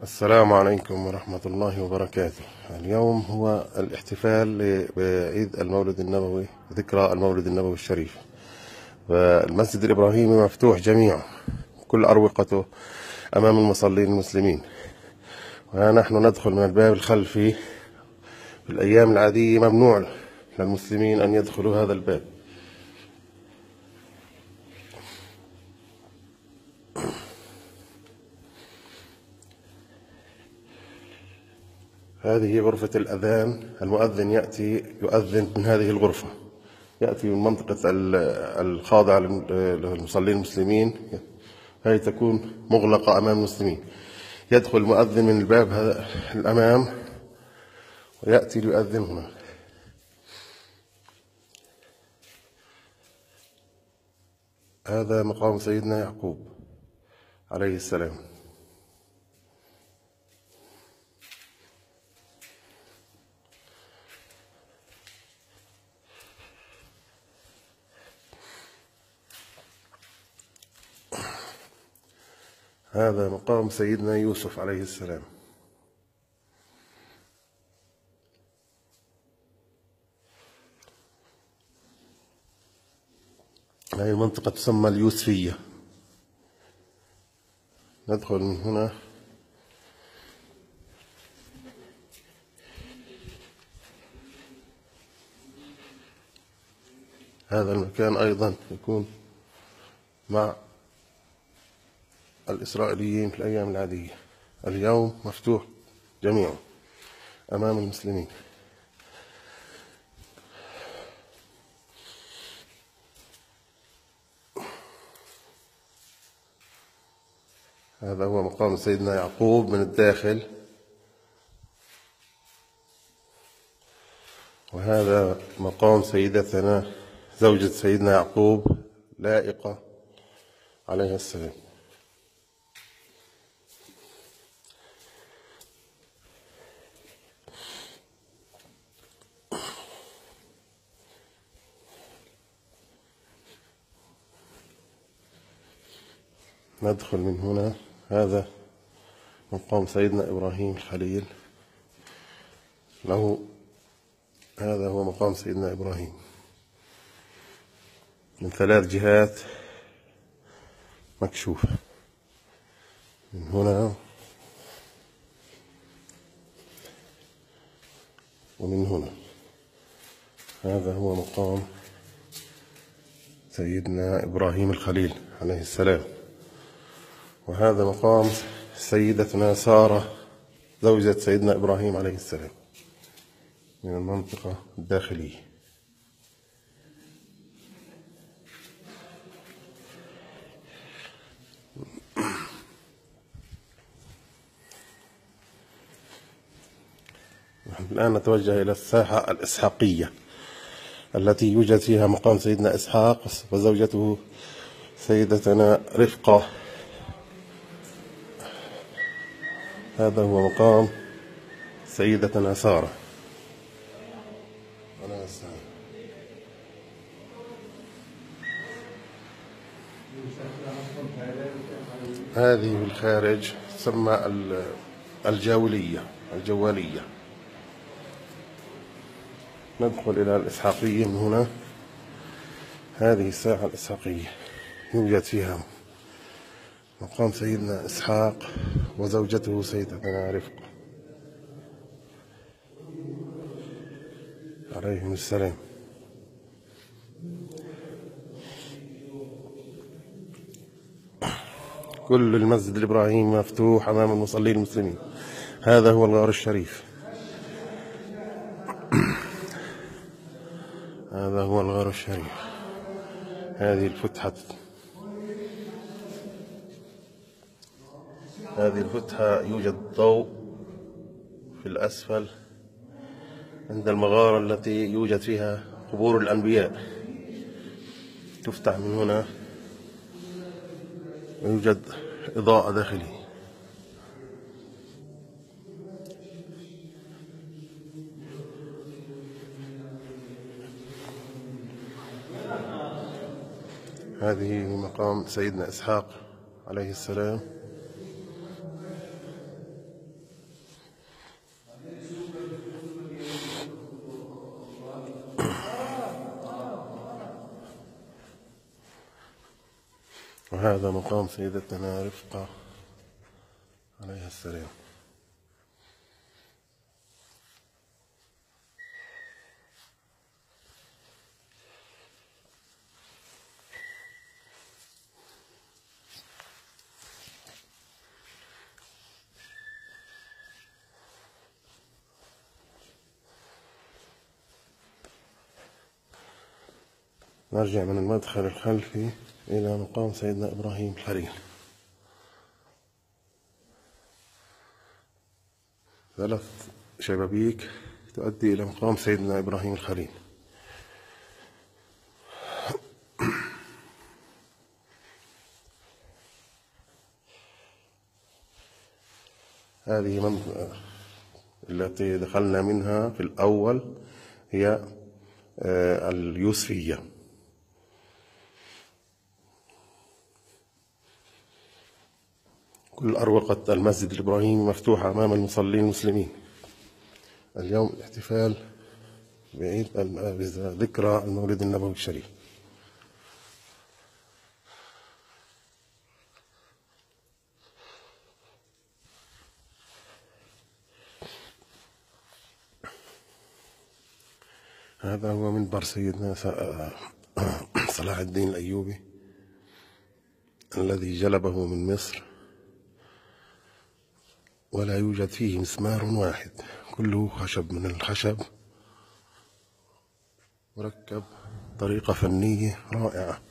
السلام عليكم ورحمة الله وبركاته. اليوم هو الاحتفال بعيد المولد النبوي، ذكرى المولد النبوي الشريف، والمسجد الإبراهيمي مفتوح جميعه، كل أروقته أمام المصلين المسلمين، ونحن ندخل من الباب الخلفي. في الأيام العادية ممنوع للمسلمين أن يدخلوا هذا الباب. هذه غرفة الأذان، المؤذن يأتي يؤذن من هذه الغرفة، يأتي من منطقة الخاضعة للمصلين المسلمين، هذه تكون مغلقة أمام المسلمين. يدخل المؤذن من الباب هذا الأمام ويأتي ليؤذن هنا. هذا مقام سيدنا يعقوب عليه السلام. هذا مقام سيدنا يوسف عليه السلام. هذه المنطقة تسمى اليوسفية. ندخل من هنا. هذا المكان أيضا يكون مع الإسرائيليين في الأيام العادية. اليوم مفتوح جميعه أمام المسلمين. هذا هو مقام سيدنا يعقوب من الداخل، وهذا مقام سيدتنا زوجة سيدنا يعقوب لائقة عليها السلام. ندخل من هنا. هذا مقام سيدنا إبراهيم الخليل له. هذا هو مقام سيدنا إبراهيم من 3 جهات مكشوفة، من هنا ومن هنا. هذا هو مقام سيدنا إبراهيم الخليل عليه السلام، وهذا مقام سيدتنا سارة زوجة سيدنا إبراهيم عليه السلام من المنطقة الداخلية. الآن نتوجه إلى الساحة الإسحاقية التي يوجد فيها مقام سيدنا إسحاق وزوجته سيدتنا رفقة. هذا هو مقام سيدتنا سارة. هذه في الخارج تسمى الجوالية. ندخل إلى الإسحاقية من هنا. هذه الساحة الإسحاقية يوجد فيها مقام سيدنا إسحاق وزوجته سيدتنا رفقة عليهم السلام. كل المسجد الإبراهيمي مفتوح أمام المصلين المسلمين. هذا هو الغار الشريف. هذا هو الغار الشريف. هذه الفتحة يوجد ضوء في الأسفل عند المغارة التي يوجد فيها قبور الأنبياء. تفتح من هنا ويوجد إضاءة داخلية. هذه مقام سيدنا إسحاق عليه السلام. وهذا مقام سيدتنا رفقة عليها السلام. نرجع من المدخل الخلفي إلى مقام سيدنا إبراهيم الخليل. 3 شبابيك تؤدي إلى مقام سيدنا إبراهيم الخليل. هذه منطقة التي دخلنا منها في الأول هي اليوسفية. كل أروقة المسجد الإبراهيمي مفتوحة أمام المصلين المسلمين. اليوم الاحتفال بعيد ذكرى المولد النبوي الشريف. هذا هو منبر سيدنا صلاح الدين الأيوبي الذي جلبه من مصر، ولا يوجد فيه مسمار واحد، كله خشب من الخشب، مركب بطريقة فنية رائعة.